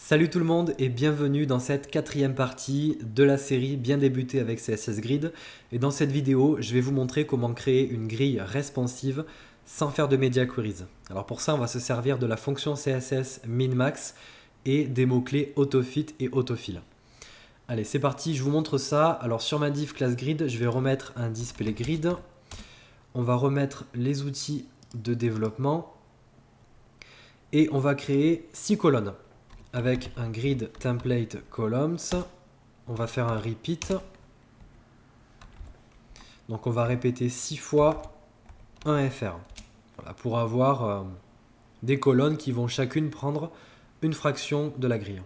Salut tout le monde et bienvenue dans cette quatrième partie de la série Bien débuter avec CSS Grid. Et dans cette vidéo, je vais vous montrer comment créer une grille responsive sans faire de media queries. Alors pour ça, on va se servir de la fonction CSS min-max et des mots-clés autofit et autofill. Allez, c'est parti, je vous montre ça. Alors sur ma div class grid, je vais remettre un display grid. On va remettre les outils de développement et on va créer 6 colonnes. Avec un grid template columns, on va faire un repeat. Donc on va répéter 6 fois un fr. Voilà, pour avoir des colonnes qui vont chacune prendre une fraction de la grille.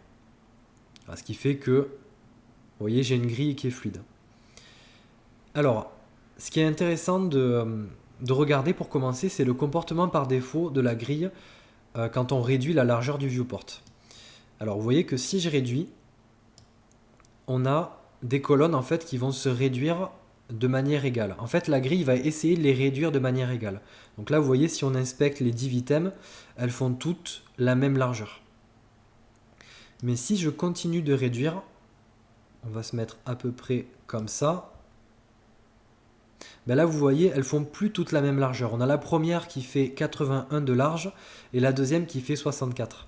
Voilà, ce qui fait que, vous voyez, j'ai une grille qui est fluide. Alors, ce qui est intéressant de regarder pour commencer, c'est le comportement par défaut de la grille quand on réduit la largeur du viewport. Alors vous voyez que si je réduis, on a des colonnes en fait qui vont se réduire de manière égale. En fait, la grille va essayer de les réduire de manière égale. Donc là, vous voyez, si on inspecte les div items, elles font toutes la même largeur. Mais si je continue de réduire, on va se mettre à peu près comme ça. Ben là, vous voyez, elles font plus toutes la même largeur. On a la première qui fait 81 de large et la deuxième qui fait 64.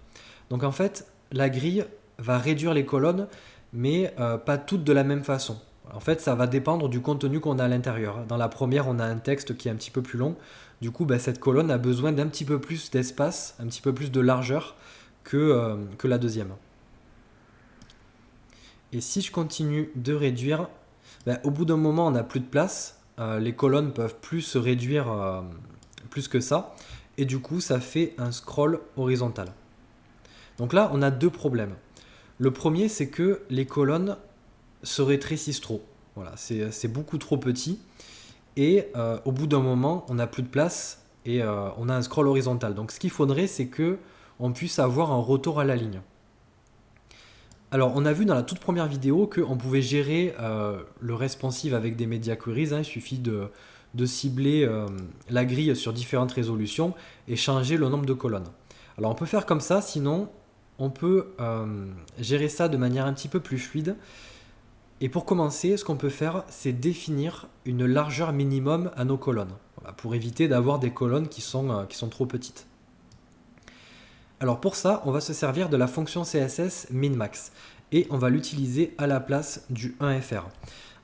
Donc en fait, la grille va réduire les colonnes, mais pas toutes de la même façon. En fait, ça va dépendre du contenu qu'on a à l'intérieur. Dans la première, on a un texte qui est un petit peu plus long. Du coup, cette colonne a besoin d'un petit peu plus d'espace, un petit peu plus de largeur que la deuxième. Et si je continue de réduire, au bout d'un moment, on n'a plus de place. Les colonnes peuvent plus se réduire plus que ça. Et du coup, ça fait un scroll horizontal. Donc là, on a deux problèmes. Le premier, c'est que les colonnes se rétrécissent trop. Voilà, c'est beaucoup trop petit. Et au bout d'un moment, on n'a plus de place et on a un scroll horizontal. Donc ce qu'il faudrait, c'est qu'on puisse avoir un retour à la ligne. Alors, on a vu dans la toute première vidéo qu'on pouvait gérer le responsive avec des media queries. Il suffit de cibler la grille sur différentes résolutions et changer le nombre de colonnes. Alors, on peut faire comme ça, sinon on peut gérer ça de manière un petit peu plus fluide. Et pour commencer, ce qu'on peut faire, c'est définir une largeur minimum à nos colonnes, voilà, pour éviter d'avoir des colonnes qui sont trop petites. Alors pour ça, on va se servir de la fonction CSS min-max et on va l'utiliser à la place du 1fr.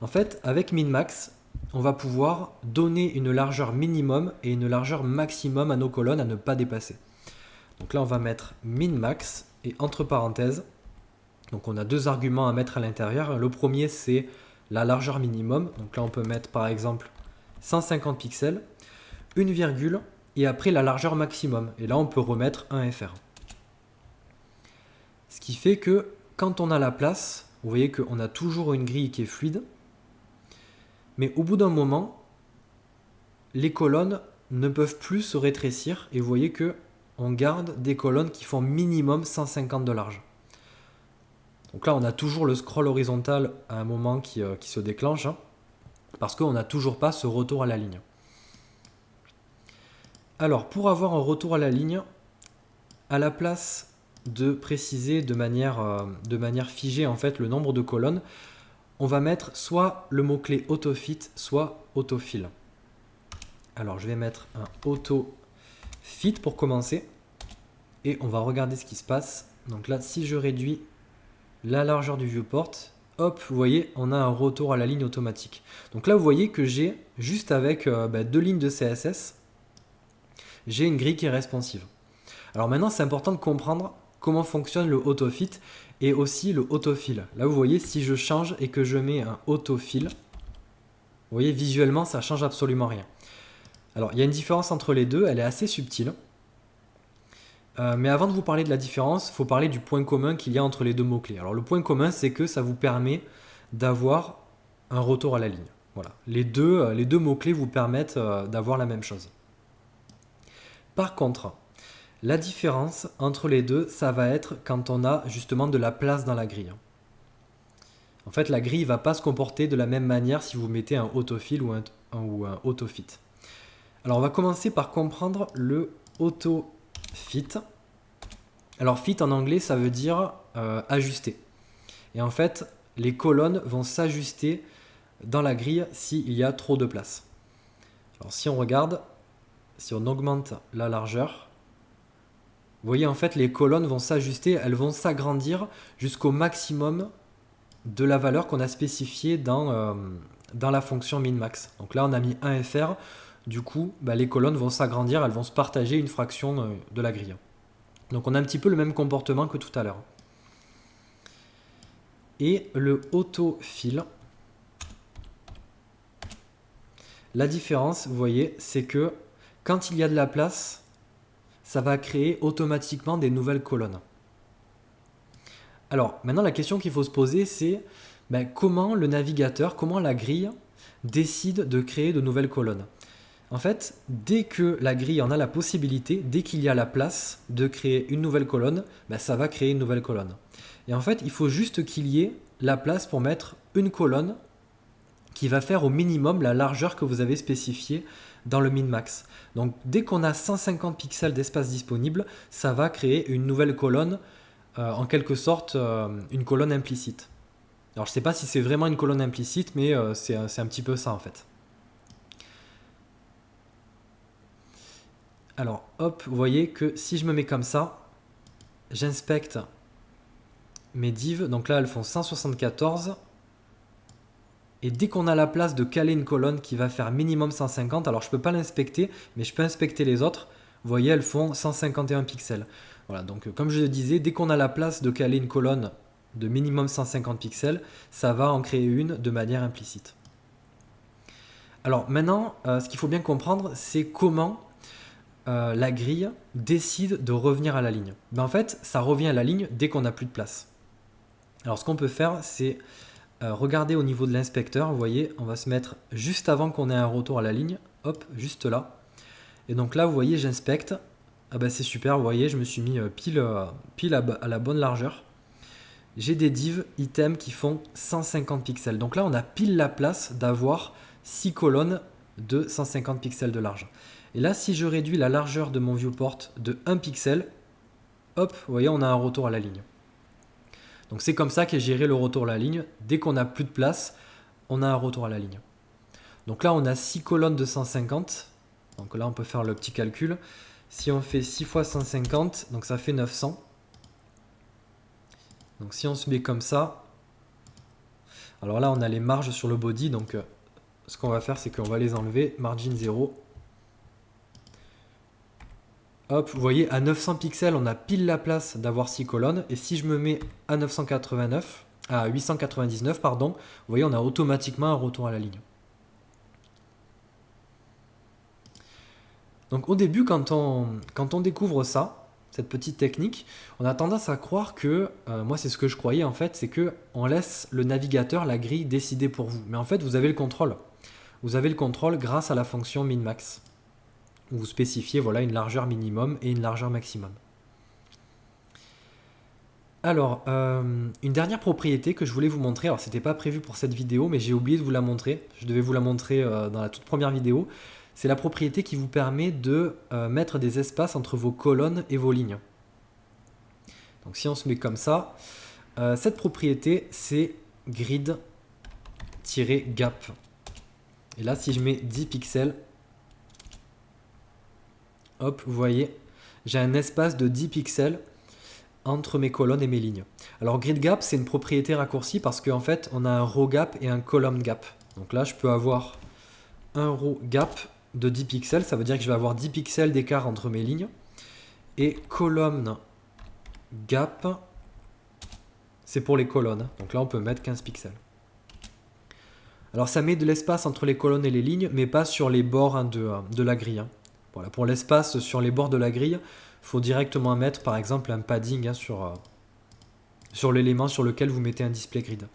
En fait, avec min-max, on va pouvoir donner une largeur minimum et une largeur maximum à nos colonnes à ne pas dépasser. Donc là, on va mettre min-max et entre parenthèses, donc on a deux arguments à mettre à l'intérieur. Le premier, c'est la largeur minimum. Donc là, on peut mettre par exemple 150 pixels, une virgule, et après la largeur maximum. Et là, on peut remettre 1fr. Ce qui fait que quand on a la place, vous voyez qu'on a toujours une grille qui est fluide. Mais au bout d'un moment, les colonnes ne peuvent plus se rétrécir. Et vous voyez qu'on garde des colonnes qui font minimum 150 de large. Donc là, on a toujours le scroll horizontal à un moment qui se déclenche, parce qu'on n'a toujours pas ce retour à la ligne. Alors, pour avoir un retour à la ligne, à la place de préciser de manière figée en fait, le nombre de colonnes, on va mettre soit le mot-clé autofit, soit autofill. Alors, je vais mettre un autofit pour commencer, et on va regarder ce qui se passe. Donc là, si je réduis la largeur du viewport, hop, vous voyez, on a un retour à la ligne automatique. Donc là, vous voyez que j'ai, juste avec deux lignes de CSS, j'ai une grille qui est responsive. Alors maintenant, c'est important de comprendre comment fonctionne le autofit et aussi le autofill. Là, vous voyez, si je change et que je mets un autofill, vous voyez, visuellement, ça ne change absolument rien. Alors, il y a une différence entre les deux, elle est assez subtile. Mais avant de vous parler de la différence, il faut parler du point commun qu'il y a entre les deux mots-clés. Alors le point commun, c'est que ça vous permet d'avoir un retour à la ligne. Voilà. Les deux mots-clés vous permettent d'avoir la même chose. Par contre, la différence entre les deux, ça va être quand on a justement de la place dans la grille. En fait, la grille ne va pas se comporter de la même manière si vous mettez un autofill ou un autofit. Alors on va commencer par comprendre le autofit. Alors fit en anglais, ça veut dire ajustées. Et en fait, les colonnes vont s'ajuster dans la grille s'il y a trop de place. Alors si on regarde, si on augmente la largeur, vous voyez en fait les colonnes vont s'ajuster, elles vont s'agrandir jusqu'au maximum de la valeur qu'on a spécifiée dans la fonction min-max. Donc là on a mis 1 fr, du coup les colonnes vont s'agrandir, elles vont se partager une fraction de la grille. Donc on a un petit peu le même comportement que tout à l'heure. Et le autofill, la différence, vous voyez, c'est que quand il y a de la place, ça va créer automatiquement des nouvelles colonnes. Alors, maintenant, la question qu'il faut se poser, c'est comment le navigateur, comment la grille décide de créer de nouvelles colonnes. En fait, dès que la grille en a la possibilité, dès qu'il y a la place de créer une nouvelle colonne, ça va créer une nouvelle colonne. Et en fait, il faut juste qu'il y ait la place pour mettre une colonne qui va faire au minimum la largeur que vous avez spécifiée dans le min-max. Donc dès qu'on a 150 pixels d'espace disponible, ça va créer une nouvelle colonne, en quelque sorte une colonne implicite. Alors je ne sais pas si c'est vraiment une colonne implicite, mais c'est un petit peu ça en fait. Alors hop, vous voyez que si je me mets comme ça, j'inspecte mes divs, donc là elles font 174. Et dès qu'on a la place de caler une colonne qui va faire minimum 150, alors je ne peux pas l'inspecter, mais je peux inspecter les autres. Vous voyez, elles font 151 pixels. Voilà, donc comme je le disais, dès qu'on a la place de caler une colonne de minimum 150 pixels, ça va en créer une de manière implicite. Alors maintenant, ce qu'il faut bien comprendre, c'est comment la grille décide de revenir à la ligne. En fait, ça revient à la ligne dès qu'on n'a plus de place. Alors ce qu'on peut faire, c'est regardez au niveau de l'inspecteur, vous voyez, on va se mettre juste avant qu'on ait un retour à la ligne, hop, juste là. Et donc là, vous voyez, j'inspecte. Ah c'est super, vous voyez, je me suis mis pile à la bonne largeur. J'ai des divs items qui font 150 pixels. Donc là, on a pile la place d'avoir 6 colonnes de 150 pixels de large. Et là, si je réduis la largeur de mon viewport de 1 pixel, hop, vous voyez, on a un retour à la ligne. Donc c'est comme ça qu'est géré le retour à la ligne. Dès qu'on n'a plus de place, on a un retour à la ligne. Donc là, on a 6 colonnes de 150. Donc là, on peut faire le petit calcul. Si on fait 6 fois 150, donc ça fait 900. Donc si on se met comme ça, alors là, on a les marges sur le body. Donc ce qu'on va faire, c'est qu'on va les enlever. Margin 0. Hop, vous voyez, à 900 pixels, on a pile la place d'avoir 6 colonnes. Et si je me mets à 899, pardon, vous voyez, on a automatiquement un retour à la ligne. Donc au début, quand on découvre ça, cette petite technique, on a tendance à croire que, moi c'est ce que je croyais en fait, c'est qu'on laisse le navigateur, la grille, décider pour vous. Mais en fait, vous avez le contrôle. Vous avez le contrôle grâce à la fonction min-max. Vous spécifiez voilà, une largeur minimum et une largeur maximum. Alors, une dernière propriété que je voulais vous montrer, alors c'était pas prévu pour cette vidéo, mais j'ai oublié de vous la montrer. Je devais vous la montrer dans la toute première vidéo. C'est la propriété qui vous permet de mettre des espaces entre vos colonnes et vos lignes. Donc si on se met comme ça, cette propriété c'est grid-gap. Et là si je mets 10 pixels, hop, vous voyez, j'ai un espace de 10 pixels entre mes colonnes et mes lignes. Alors grid gap c'est une propriété raccourcie parce qu'en fait on a un row gap et un column gap. Donc là je peux avoir un row gap de 10 pixels, ça veut dire que je vais avoir 10 pixels d'écart entre mes lignes. Et column gap, c'est pour les colonnes. Donc là on peut mettre 15 pixels. Alors ça met de l'espace entre les colonnes et les lignes, mais pas sur les bords de la grille. Voilà, pour l'espace sur les bords de la grille, il faut directement mettre par exemple un padding sur l'élément sur lequel vous mettez un display grid.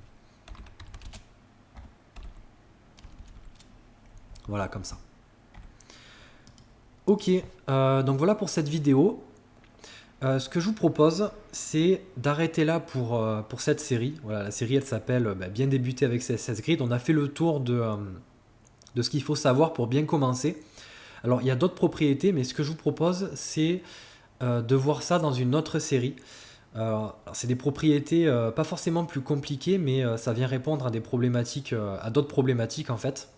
Voilà, comme ça. Ok, donc voilà pour cette vidéo. Ce que je vous propose, c'est d'arrêter là pour cette série. Voilà, la série, elle s'appelle Bien débuter avec CSS Grid. On a fait le tour de ce qu'il faut savoir pour bien commencer. Alors, il y a d'autres propriétés, mais ce que je vous propose, c'est de voir ça dans une autre série. Alors, c'est des propriétés pas forcément plus compliquées, mais ça vient répondre à des problématiques, à d'autres problématiques en fait.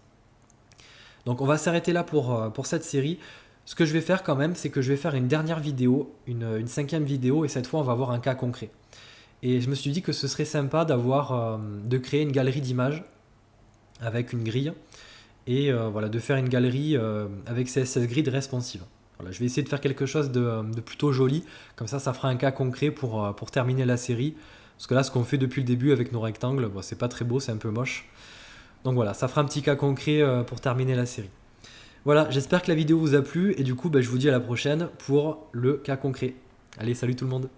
Donc on va s'arrêter là pour cette série. Ce que je vais faire quand même, c'est que je vais faire une dernière vidéo, une cinquième vidéo, et cette fois on va voir un cas concret. Et je me suis dit que ce serait sympa de créer une galerie d'images avec une grille, et voilà, de faire une galerie avec CSS Grid responsive. Voilà, je vais essayer de faire quelque chose de plutôt joli, comme ça fera un cas concret pour terminer la série. Parce que là, ce qu'on fait depuis le début avec nos rectangles, bon, c'est pas très beau, c'est un peu moche. Donc voilà, ça fera un petit cas concret pour terminer la série. Voilà, j'espère que la vidéo vous a plu, et du coup, je vous dis à la prochaine pour le cas concret. Allez, salut tout le monde!